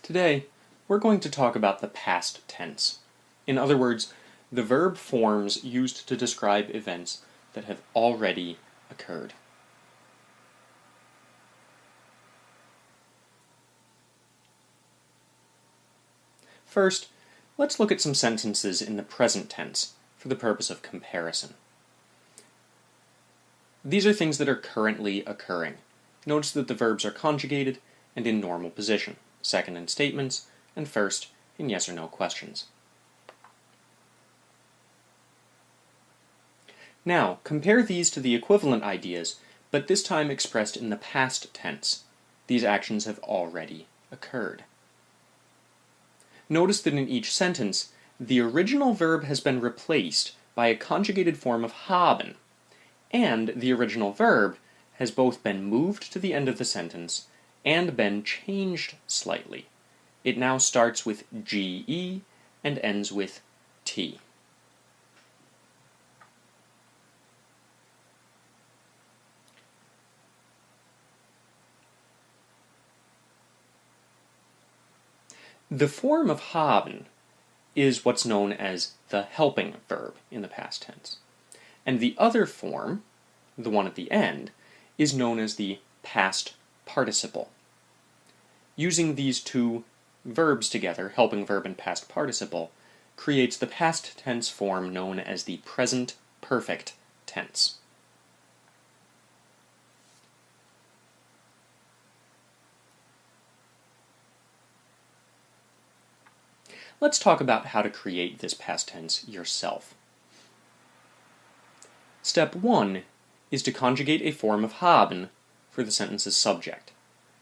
Today, we're going to talk about the past tense. In other words, the verb forms used to describe events that have already occurred. First, let's look at some sentences in the present tense for the purpose of comparison. These are things that are currently occurring. Notice that the verbs are conjugated and in normal position, second in statements, and first in yes or no questions. Now, compare these to the equivalent ideas, but this time expressed in the past tense. These actions have already occurred. Notice that in each sentence, the original verb has been replaced by a conjugated form of haben, and the original verb has both been moved to the end of the sentence and been changed slightly. It now starts with ge and ends with t. The form of haben is what's known as the helping verb in the past tense. And the other form, the one at the end, is known as the past participle. Using these two verbs together, helping verb and past participle, creates the past tense form known as the present perfect tense. Let's talk about how to create this past tense yourself. Step 1 is to conjugate a form of haben for the sentence's subject,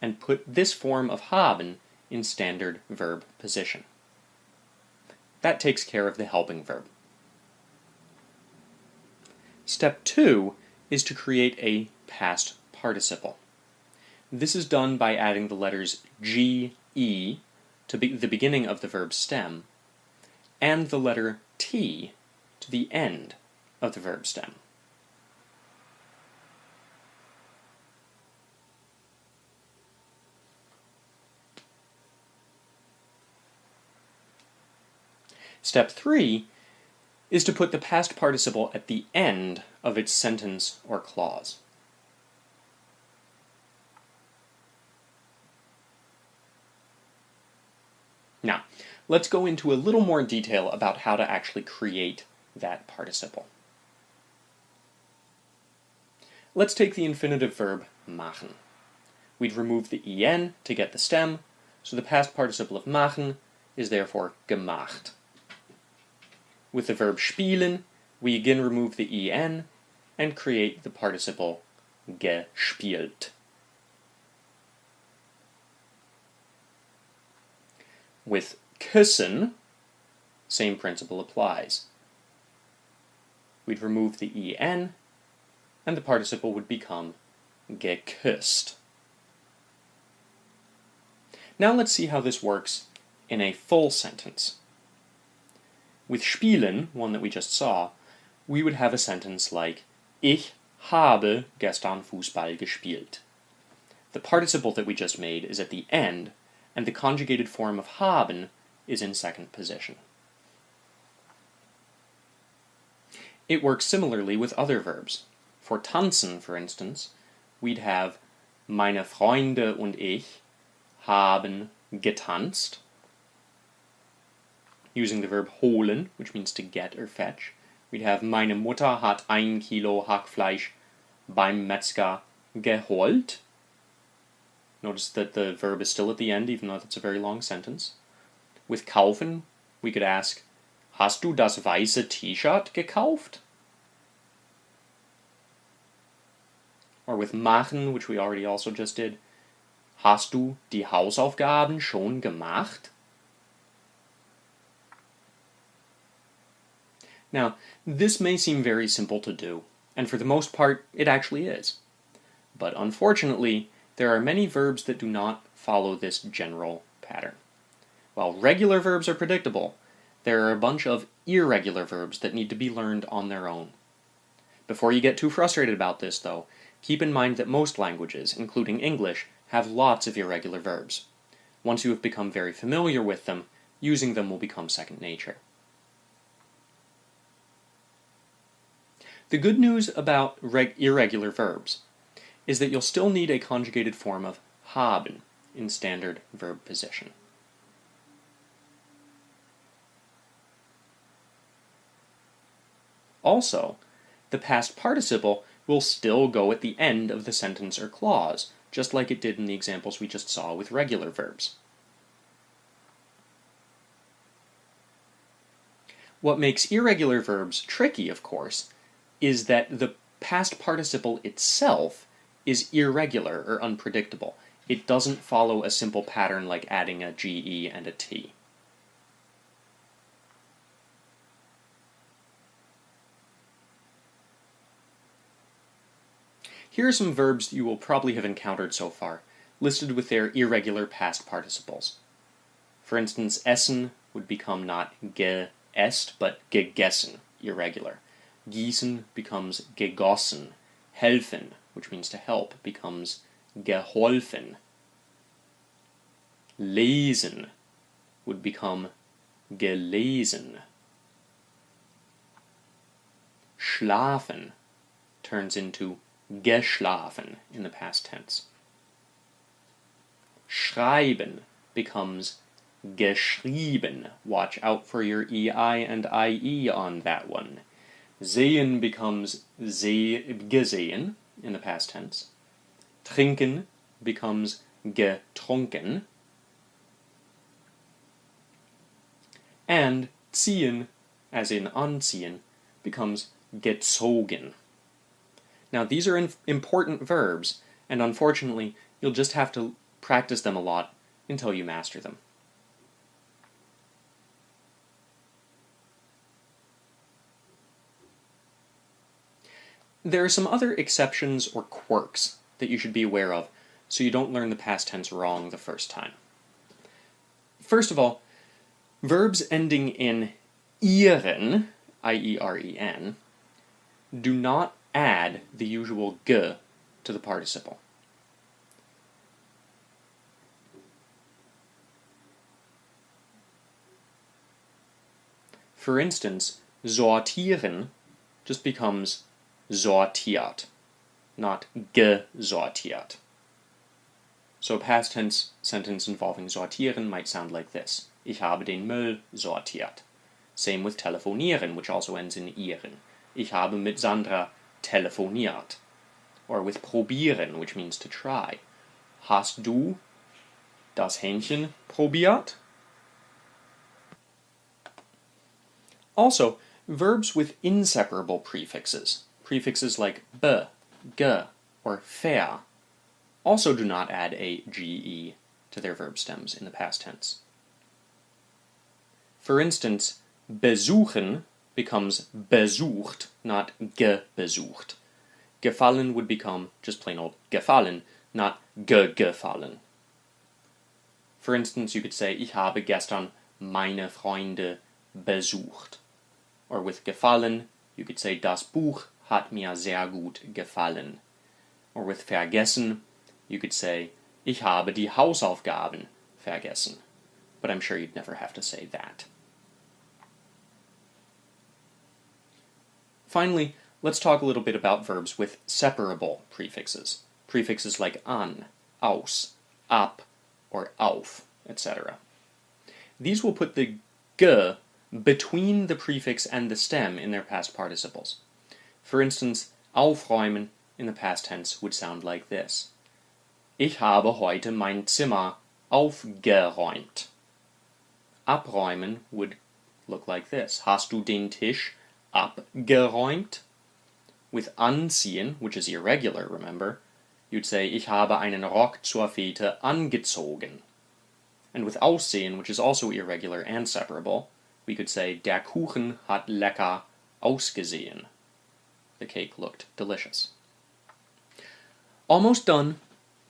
and put this form of haben in standard verb position. That takes care of the helping verb. Step 2 is to create a past participle. This is done by adding the letters ge to the beginning of the verb stem, and the letter t to the end of the verb stem. Step 3 is to put the past participle at the end of its sentence or clause. Now, let's go into a little more detail about how to actually create that participle. Let's take the infinitive verb machen. We'd remove the en to get the stem, so the past participle of machen is therefore gemacht. With the verb spielen, we again remove the en and create the participle gespielt. With küssen, same principle applies. We'd remove the en, and the participle would become geküsst. Now let's see how this works in a full sentence. With spielen, one that we just saw, we would have a sentence like Ich habe gestern Fußball gespielt. The participle that we just made is at the end, and the conjugated form of haben is in second position. It works similarly with other verbs. For tanzen, for instance, we'd have Meine Freunde und ich haben getanzt. Using the verb holen, which means to get or fetch, we'd have Meine Mutter hat 1 Kilo Hackfleisch beim Metzger geholt. Notice that the verb is still at the end, even though that's a very long sentence. With kaufen, we could ask, Hast du das weiße T-Shirt gekauft? Or with machen, which we already also just did, Hast du die Hausaufgaben schon gemacht? Now, this may seem very simple to do, and for the most part, it actually is. But unfortunately, there are many verbs that do not follow this general pattern. While regular verbs are predictable, there are a bunch of irregular verbs that need to be learned on their own. Before you get too frustrated about this, though, keep in mind that most languages, including English, have lots of irregular verbs. Once you have become very familiar with them, using them will become second nature. The good news about irregular verbs is that you'll still need a conjugated form of haben in standard verb position. Also, the past participle will still go at the end of the sentence or clause, just like it did in the examples we just saw with regular verbs. What makes irregular verbs tricky, of course, is that the past participle itself is irregular or unpredictable. It doesn't follow a simple pattern like adding a GE and a T. Here are some verbs you will probably have encountered so far, listed with their irregular past participles. For instance, essen would become not geesst, but gegessen, irregular. Gießen becomes gegossen. Helfen, which means to help, becomes geholfen. Lesen would become gelesen. Schlafen turns into geschlafen in the past tense. Schreiben becomes geschrieben. Watch out for your EI and IE on that one. Sehen becomes gesehen in the past tense. Trinken becomes getrunken. And ziehen, as in anziehen, becomes gezogen. Now, these are important verbs, and unfortunately, you'll just have to practice them a lot until you master them. There are some other exceptions or quirks that you should be aware of so you don't learn the past tense wrong the first time. First of all, verbs ending in ieren, I-E-R-E-N, do not add the usual g to the participle. For instance, sortieren just becomes sortiert, not gesortiert. So a past tense sentence involving sortieren might sound like this: Ich habe den Müll sortiert. Same with telefonieren, which also ends in ieren. Ich habe mit Sandra telefoniert. Or with probieren, which means to try. Hast du das Hähnchen probiert? Also, verbs with inseparable prefixes like be, ge, or ver, also do not add a ge to their verb stems in the past tense. For instance, besuchen becomes besucht, not gebesucht. Gefallen would become just plain old gefallen, not gefallen. For instance, you could say, Ich habe gestern meine Freunde besucht. Or with gefallen, you could say, Das Buch hat mir sehr gut gefallen. Or with vergessen, you could say, Ich habe die Hausaufgaben vergessen. But I'm sure you'd never have to say that. Finally, let's talk a little bit about verbs with separable prefixes. Prefixes like an, aus, ab, or auf, etc. These will put the g between the prefix and the stem in their past participles. For instance, aufräumen in the past tense would sound like this: Ich habe heute mein Zimmer aufgeräumt. Abräumen would look like this: Hast du den Tisch abgeräumt? With anziehen, which is irregular, remember, you'd say, Ich habe einen Rock zur Fete angezogen. And with aussehen, which is also irregular and separable, we could say, Der Kuchen hat lecker ausgesehen. The cake looked delicious. Almost done,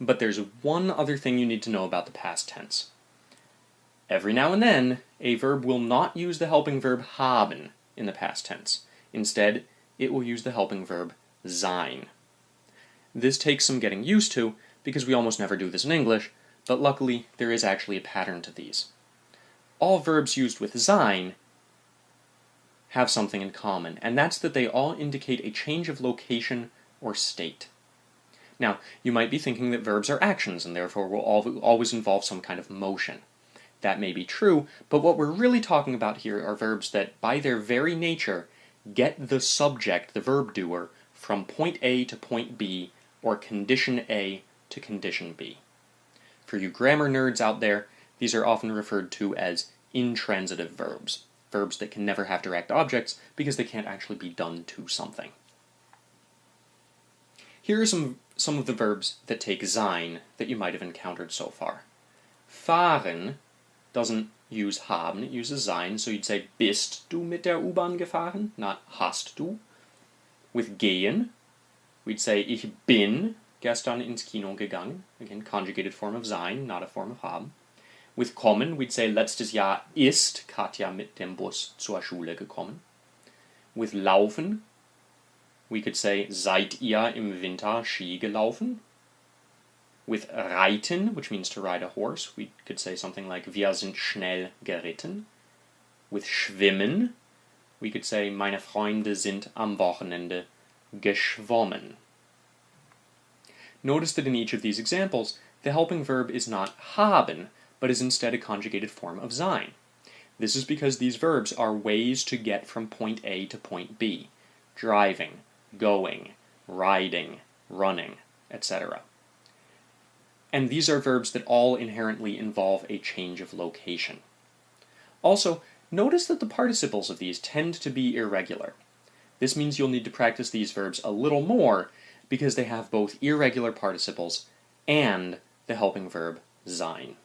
but there's one other thing you need to know about the past tense. Every now and then, a verb will not use the helping verb haben in the past tense. Instead, it will use the helping verb sein. This takes some getting used to, because we almost never do this in English, but luckily there is actually a pattern to these. All verbs used with sein have something in common, and that's that they all indicate a change of location or state. Now, you might be thinking that verbs are actions and therefore will always involve some kind of motion. That may be true, but what we're really talking about here are verbs that, by their very nature, get the subject, the verb doer, from point A to point B, or condition A to condition B. For you grammar nerds out there, these are often referred to as intransitive verbs, verbs that can never have direct objects because they can't actually be done to something. Here are some of the verbs that take sein that you might have encountered so far. Fahren doesn't use haben, it uses sein, so you'd say bist du mit der U-Bahn gefahren, not hast du. With gehen, we'd say ich bin gestern ins Kino gegangen, again conjugated form of sein, not a form of haben. With kommen, we'd say letztes Jahr ist Katja mit dem Bus zur Schule gekommen. With laufen, we could say seid ihr im Winter Ski gelaufen? With reiten, which means to ride a horse, we could say something like wir sind schnell geritten. With schwimmen, we could say meine Freunde sind am Wochenende geschwommen. Notice that in each of these examples, the helping verb is not haben, but is instead a conjugated form of sein. This is because these verbs are ways to get from point A to point B: driving, going, riding, running, etc. And these are verbs that all inherently involve a change of location. Also, notice that the participles of these tend to be irregular. This means you'll need to practice these verbs a little more because they have both irregular participles and the helping verb sein.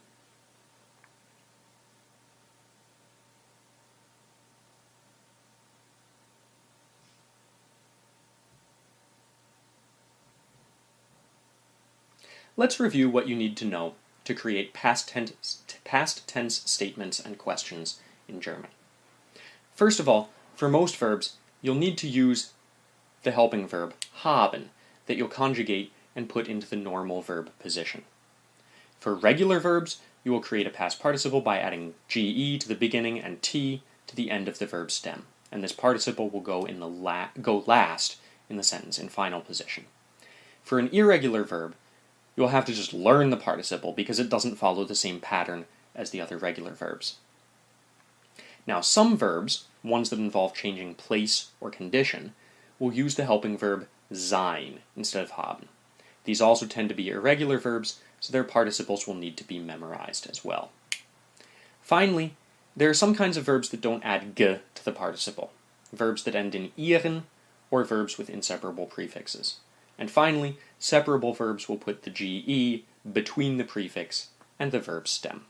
Let's review what you need to know to create past tense statements and questions in German. First of all, for most verbs, you'll need to use the helping verb haben that you'll conjugate and put into the normal verb position. For regular verbs, you will create a past participle by adding ge to the beginning and t to the end of the verb stem, and this participle will go last in the sentence in final position. For an irregular verb, you'll have to just learn the participle because it doesn't follow the same pattern as the other regular verbs. Now, some verbs, ones that involve changing place or condition, will use the helping verb sein instead of haben. These also tend to be irregular verbs, so their participles will need to be memorized as well. Finally, there are some kinds of verbs that don't add g to the participle, verbs that end in ieren, or verbs with inseparable prefixes. And finally, separable verbs will put the ge between the prefix and the verb stem.